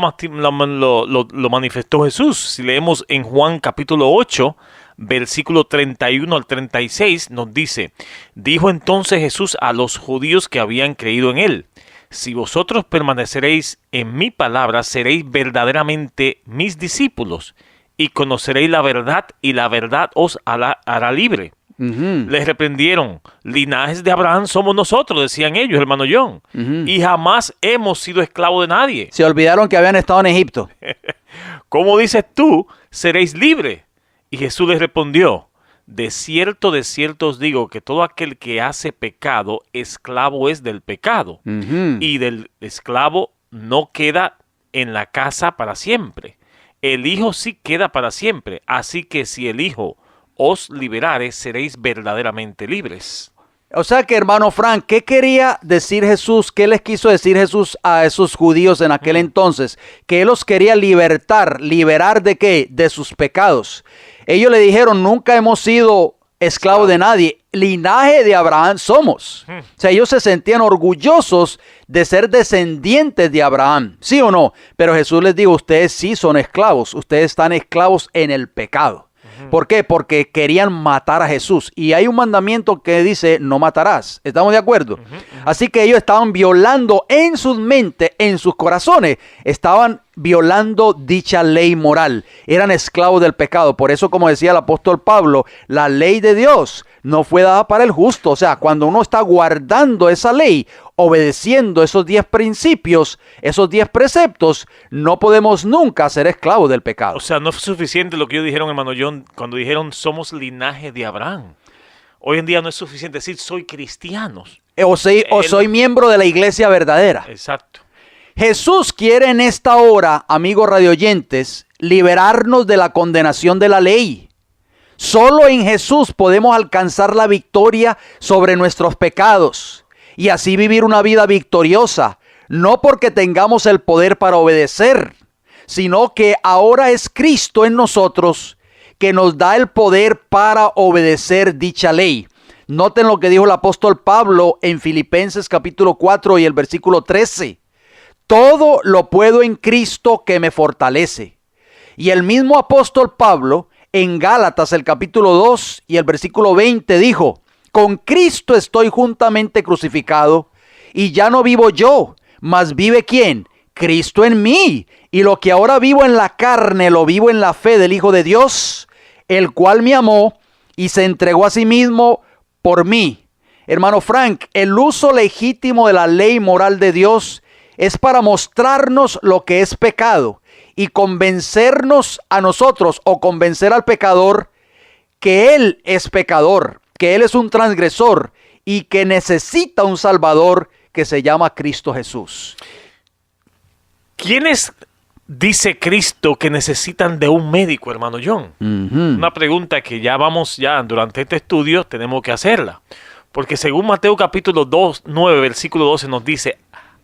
manifestó Jesús. Si leemos en Juan capítulo 8, versículo 31 al 36, nos dice: dijo entonces Jesús a los judíos que habían creído en él: si vosotros permaneceréis en mi palabra, seréis verdaderamente mis discípulos, y conoceréis la verdad, y la verdad os hará libre. Les reprendieron: linajes de Abraham somos nosotros, decían ellos, hermano John, y jamás hemos sido esclavos de nadie. Se olvidaron que habían estado en Egipto. ¿Cómo dices tú, seréis libres? Y Jesús les respondió: de cierto os digo que todo aquel que hace pecado, esclavo es del pecado. Y del esclavo no queda en la casa para siempre. El Hijo sí queda para siempre. Así que si el Hijo os liberare, seréis verdaderamente libres. O sea que, hermano Frank, ¿qué quería decir Jesús? ¿Qué les quiso decir Jesús a esos judíos en aquel entonces? Que Él los quería ¿liberar de qué? De sus pecados. Ellos le dijeron: nunca hemos sido esclavos de nadie, linaje de Abraham somos. O sea, ellos se sentían orgullosos de ser descendientes de Abraham, ¿sí o no? Pero Jesús les dijo: ustedes sí son esclavos, ustedes están esclavos en el pecado. ¿Por qué? Porque querían matar a Jesús. Y hay un mandamiento que dice: no matarás. ¿Estamos de acuerdo? Así que ellos estaban violando en sus mentes, en sus corazones, estaban violando dicha ley moral. Eran esclavos del pecado. Por eso, como decía el apóstol Pablo, la ley de Dios no fue dada para el justo. O sea, cuando uno está guardando esa ley, obedeciendo esos 10 principios, esos 10 preceptos, no podemos nunca ser esclavos del pecado. O sea, no es suficiente lo que ellos dijeron, hermano John, cuando dijeron somos linaje de Abraham. Hoy en día no es suficiente decir soy cristianos. O soy miembro de la iglesia verdadera. Exacto. Jesús quiere en esta hora, amigos radioyentes, liberarnos de la condenación de la ley. Solo en Jesús podemos alcanzar la victoria sobre nuestros pecados y así vivir una vida victoriosa, no porque tengamos el poder para obedecer, sino que ahora es Cristo en nosotros que nos da el poder para obedecer dicha ley. Noten lo que dijo el apóstol Pablo en Filipenses capítulo 4 y el versículo 13. Todo lo puedo en Cristo que me fortalece. Y el mismo apóstol Pablo en Gálatas el capítulo 2 y el versículo 20 dijo: con Cristo estoy juntamente crucificado, y ya no vivo yo, mas vive ¿quién? Cristo en mí. Y lo que ahora vivo en la carne, lo vivo en la fe del Hijo de Dios, el cual me amó y se entregó a sí mismo por mí. Hermano Frank, el uso legítimo de la ley moral de Dios es para mostrarnos lo que es pecado y convencernos a nosotros o convencer al pecador que él es pecador, que él es un transgresor y que necesita un Salvador que se llama Cristo Jesús. ¿Quiénes dice Cristo que necesitan de un médico, hermano John? Una pregunta que ya durante este estudio tenemos que hacerla. Porque según Mateo capítulo 9, versículo 12 nos dice: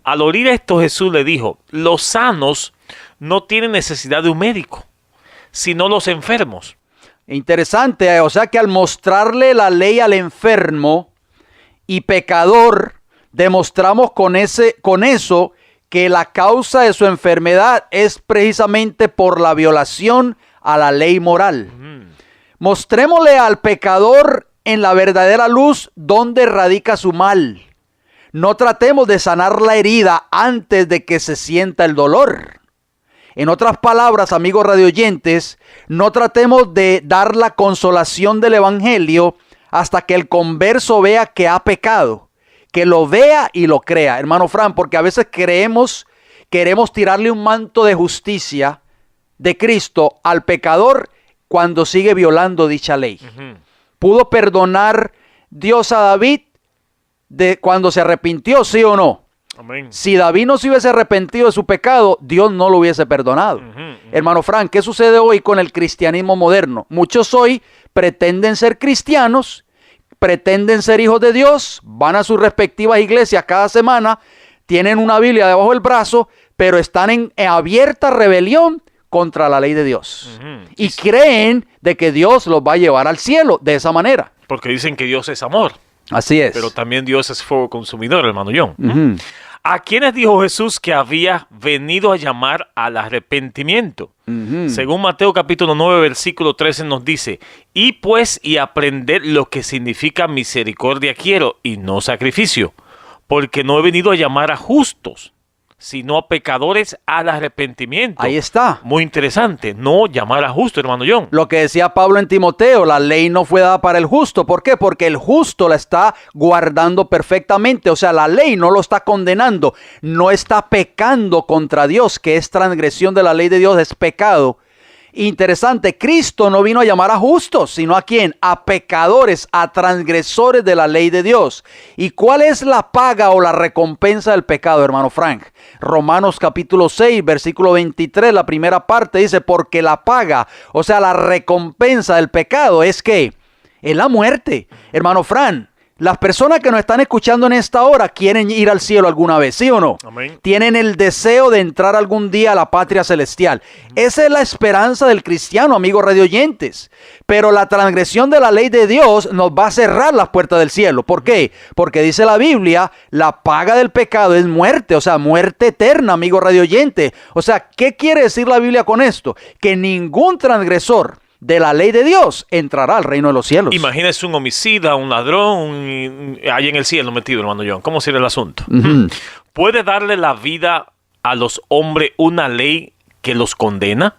al oír esto Jesús le dijo: los sanos no tienen necesidad de un médico, sino los enfermos. Interesante, o sea que al mostrarle la ley al enfermo y pecador, demostramos con eso que la causa de su enfermedad es precisamente por la violación a la ley moral. Mostrémosle al pecador en la verdadera luz donde radica su mal. No tratemos de sanar la herida antes de que se sienta el dolor. En otras palabras, amigos radioyentes, no tratemos de dar la consolación del evangelio hasta que el converso vea que ha pecado, que lo vea y lo crea. Hermano Fran, porque a veces queremos tirarle un manto de justicia de Cristo al pecador cuando sigue violando dicha ley. ¿Pudo perdonar Dios a David cuando se arrepintió, sí o no? Amén. Si David no se hubiese arrepentido de su pecado, Dios no lo hubiese perdonado. Hermano Frank, ¿qué sucede hoy con el cristianismo moderno? Muchos hoy pretenden ser cristianos, pretenden ser hijos de Dios, van a sus respectivas iglesias cada semana, tienen una Biblia debajo del brazo, pero están en abierta rebelión contra la ley de Dios. Y creen de que Dios los va a llevar al cielo de esa manera. Porque dicen que Dios es amor. Así es. Pero también Dios es fuego consumidor, hermano John. ¿A quiénes dijo Jesús que había venido a llamar al arrepentimiento? Según Mateo capítulo 9, versículo 13 nos dice, y aprended lo que significa misericordia quiero y no sacrificio, porque no he venido a llamar a justos, sino a pecadores al arrepentimiento. Ahí está. Muy interesante, no llamar a justo, hermano John. Lo que decía Pablo en Timoteo, la ley no fue dada para el justo. ¿Por qué? Porque el justo la está guardando perfectamente. O sea, la ley no lo está condenando, no está pecando contra Dios, que es transgresión de la ley de Dios, es pecado. Interesante, Cristo no vino a llamar a justos, sino a ¿quién? A pecadores, a transgresores de la ley de Dios. ¿Y cuál es la paga o la recompensa del pecado, hermano Frank? Romanos capítulo 6, versículo 23, la primera parte dice, porque la paga, o sea, la recompensa del pecado es ¿qué? Es la muerte. Hermano Frank, las personas que nos están escuchando en esta hora quieren ir al cielo alguna vez, ¿sí o no? Amén. Tienen el deseo de entrar algún día a la patria celestial. Esa es la esperanza del cristiano, amigos radioyentes. Pero la transgresión de la ley de Dios nos va a cerrar las puertas del cielo. ¿Por qué? Porque dice la Biblia, la paga del pecado es muerte, o sea, muerte eterna, amigo radioyente. O sea, ¿qué quiere decir la Biblia con esto? Que ningún transgresor de la ley de Dios entrará al reino de los cielos. Imagínese un homicida, un ladrón, ahí en el cielo metido, hermano John. ¿Cómo sería el asunto? ¿Puede darle la vida a los hombres una ley que los condena?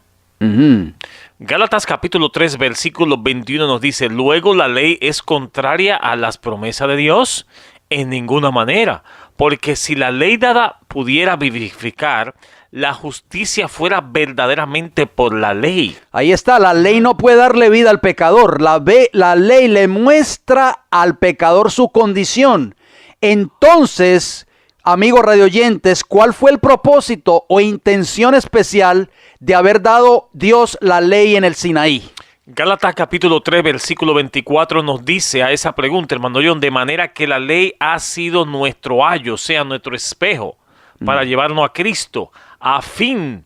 Gálatas capítulo 3, versículo 21 nos dice, luego la ley es contraria a las promesas de Dios en ninguna manera, porque si la ley dada pudiera vivificar, la justicia fuera verdaderamente por la ley. Ahí está, la ley no puede darle vida al pecador. La ley le muestra al pecador su condición. Entonces, amigos radioyentes, ¿cuál fue el propósito o intención especial de haber dado Dios la ley en el Sinaí? Gálatas capítulo 3, versículo 24 nos dice a esa pregunta, hermano John, de manera que la ley ha sido nuestro ayo, o sea, nuestro espejo, para llevarnos a Cristo, a fin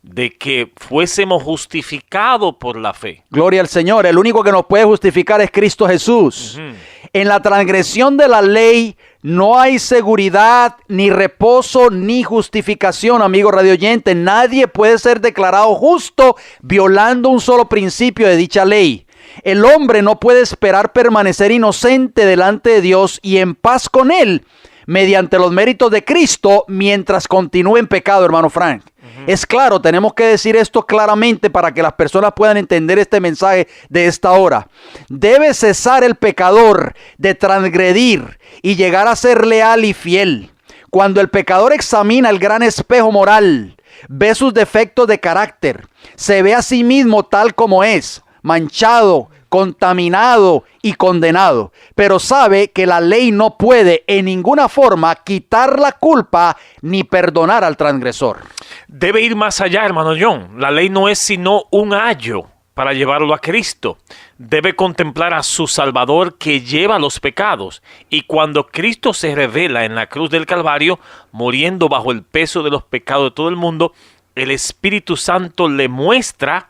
de que fuésemos justificados por la fe. Gloria al Señor, el único que nos puede justificar es Cristo Jesús. En la transgresión de la ley no hay seguridad, ni reposo, ni justificación, amigo radioyente. Nadie puede ser declarado justo violando un solo principio de dicha ley. El hombre no puede esperar permanecer inocente delante de Dios y en paz con Él mediante los méritos de Cristo mientras continúe en pecado, hermano Frank. Es claro, tenemos que decir esto claramente para que las personas puedan entender este mensaje de esta hora. Debe cesar el pecador de transgredir y llegar a ser leal y fiel. Cuando el pecador examina el gran espejo moral, ve sus defectos de carácter, se ve a sí mismo tal como es, manchado, contaminado y condenado, pero sabe que la ley no puede en ninguna forma quitar la culpa ni perdonar al transgresor. Debe ir más allá, hermano John. La ley no es sino un ayo para llevarlo a Cristo. Debe contemplar a su Salvador que lleva los pecados. Y cuando Cristo se revela en la cruz del Calvario, muriendo bajo el peso de los pecados de todo el mundo, el Espíritu Santo le muestra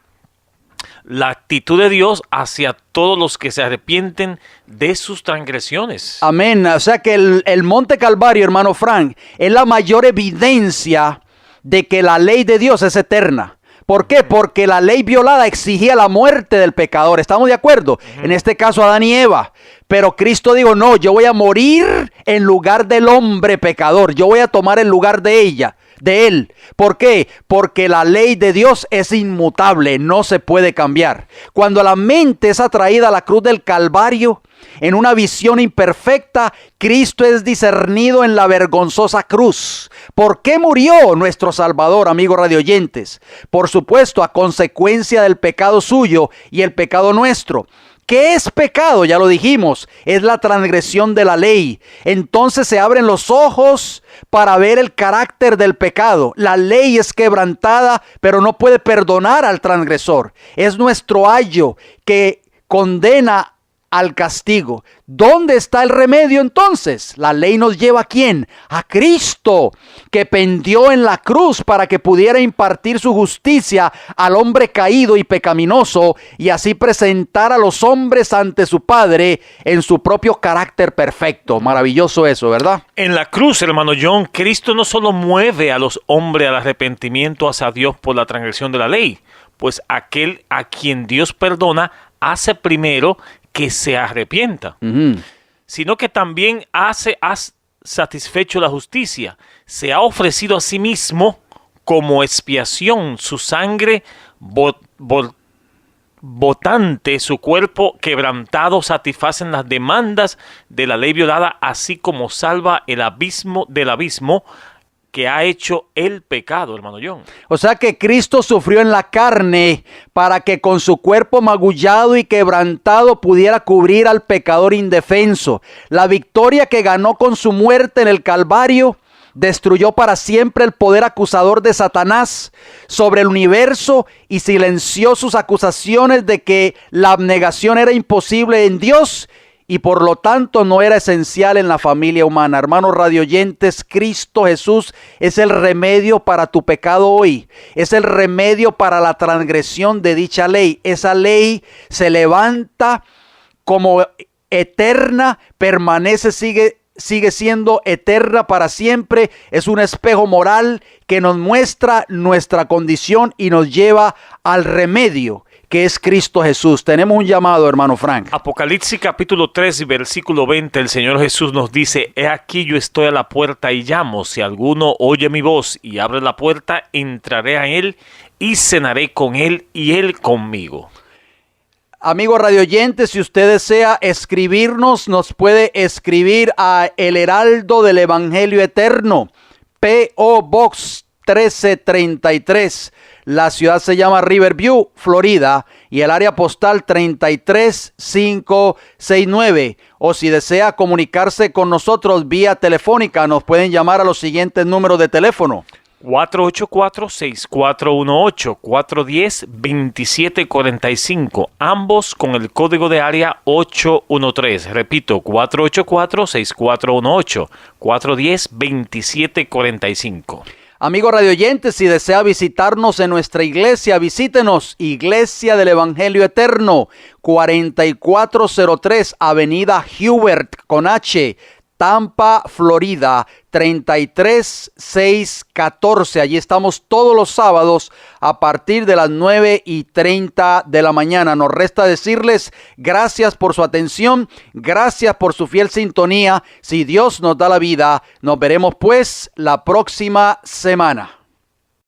la actitud de Dios hacia todos los que se arrepienten de sus transgresiones. Amén. O sea que el Monte Calvario, hermano Frank, es la mayor evidencia de que la ley de Dios es eterna. ¿Por qué? Porque la ley violada exigía la muerte del pecador. ¿Estamos de acuerdo? En este caso, Adán y Eva. Pero Cristo dijo, no, yo voy a morir en lugar del hombre pecador. Yo voy a tomar el lugar de él. ¿Por qué? Porque la ley de Dios es inmutable, no se puede cambiar. Cuando la mente es atraída a la cruz del Calvario, en una visión imperfecta, Cristo es discernido en la vergonzosa cruz. ¿Por qué murió nuestro Salvador, amigos radioyentes? Por supuesto, a consecuencia del pecado suyo y el pecado nuestro. ¿Qué es pecado? Ya lo dijimos, es la transgresión de la ley. Entonces se abren los ojos para ver el carácter del pecado. La ley es quebrantada, pero no puede perdonar al transgresor. Es nuestro ayo que condena al castigo. ¿Dónde está el remedio entonces? La ley nos lleva ¿a quién? A Cristo, que pendió en la cruz para que pudiera impartir su justicia al hombre caído y pecaminoso y así presentar a los hombres ante su Padre en su propio carácter perfecto. Maravilloso eso, ¿verdad? En la cruz, hermano John, Cristo no solo mueve a los hombres al arrepentimiento hacia Dios por la transgresión de la ley, pues aquel a quien Dios perdona hace primero que se arrepienta, sino que también ha satisfecho la justicia, se ha ofrecido a sí mismo como expiación, su sangre botante, su cuerpo quebrantado satisfacen las demandas de la ley violada, así como salva el abismo del abismo que ha hecho el pecado, hermano John. O sea que Cristo sufrió en la carne para que con su cuerpo magullado y quebrantado pudiera cubrir al pecador indefenso. La victoria que ganó con su muerte en el Calvario destruyó para siempre el poder acusador de Satanás sobre el universo y silenció sus acusaciones de que la abnegación era imposible en Dios y por lo tanto no era esencial en la familia humana. Hermanos radioyentes, Cristo Jesús es el remedio para tu pecado hoy. Es el remedio para la transgresión de dicha ley. Esa ley se levanta como eterna, permanece, sigue siendo eterna para siempre. Es un espejo moral que nos muestra nuestra condición y nos lleva al remedio, que es Cristo Jesús. Tenemos un llamado, hermano Frank. Apocalipsis capítulo 3 y versículo 20, el Señor Jesús nos dice: he aquí yo estoy a la puerta y llamo. Si alguno oye mi voz y abre la puerta, entraré a él y cenaré con él y él conmigo. Amigos radioyentes, si usted desea escribirnos, nos puede escribir a El Heraldo del Evangelio Eterno, P.O. Box 1333. La ciudad se llama Riverview, Florida, y el área postal 33569. O si desea comunicarse con nosotros vía telefónica, nos pueden llamar a los siguientes números de teléfono: 484-6418, 410-2745, ambos con el código de área 813. Repito, 484-6418, 410-2745. Amigos radioyentes, si desea visitarnos en nuestra iglesia, visítenos, Iglesia del Evangelio Eterno, 4403 Avenida Hubert con H, Tampa, Florida, 33614. Allí estamos todos los sábados a partir de las 9:30 de la mañana. Nos resta decirles gracias por su atención, gracias por su fiel sintonía. Si Dios nos da la vida, nos veremos pues la próxima semana.